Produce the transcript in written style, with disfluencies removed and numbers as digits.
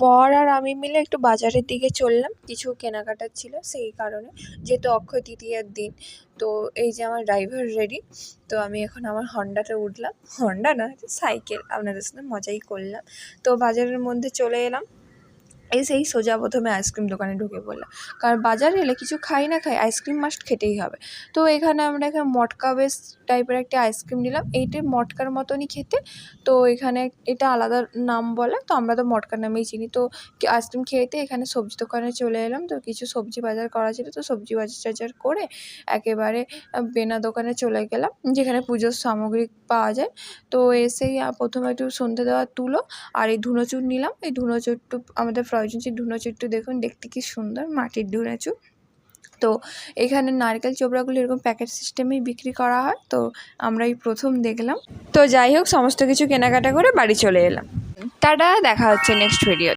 বর আর আমি মিলে একটু বাজারের দিকে চললাম, কিছু কেনাকাটার ছিল সেই কারণে, যেহেতু অক্ষয় তৃতীয়ার দিন। তো এই যে আমার ড্রাইভার রেডি, তো আমি এখন আমার হন্ডাতে উঠলাম, হন্ডা না সাইকেল, আপনাদের সাথে মজাই করলাম। তো বাজারের মধ্যে চলে এলাম, এসেই সোজা প্রথমে আইসক্রিম দোকানে ঢুকে পড়লাম, কারণ বাজারে এলে কিছু খাই না খাই আইসক্রিম মাস্ট খেতেই হবে। তো এখানে আমরা মটকা বেস টাইপের একটা আইসক্রিম নিলাম, এইটি মটকার মতনই খেতে। তো এখানে এটা আলাদা নাম বলে, তো আমরা তো মটকা নামেই চিনি। তো আইসক্রিম খেতে এখানে সবজি দোকানে চলে এলাম, তো কিছু সবজি বাজার করা ছিল, তো সবজি বাজার করে একেবারে বেনা দোকানে চলে গেলাম, যেখানে পুজোর সামগ্রী পাওয়া যায়। তো এসেই প্রথমে একটু সন্ধে দেওয়ার তুলো আর এই ধুনোচুর নিলাম। এই ধুনোচুরটু আমাদের প্রয়োজন ছিল, ধুনোচুরটু দেখুন দেখতে কি সুন্দর, মাটির ধুনোচুর। তো এখানে নারকেল চোবড়াগুলো এরকম প্যাকেট সিস্টেমেই বিক্রি করা হয়, তো আমরা এই প্রথম দেখলাম। তো যাই হোক, সমস্ত কিছু কেনাকাটা করে বাড়ি চলে এলাম। টাটা, দেখা হচ্ছে নেক্সট ভিডিও।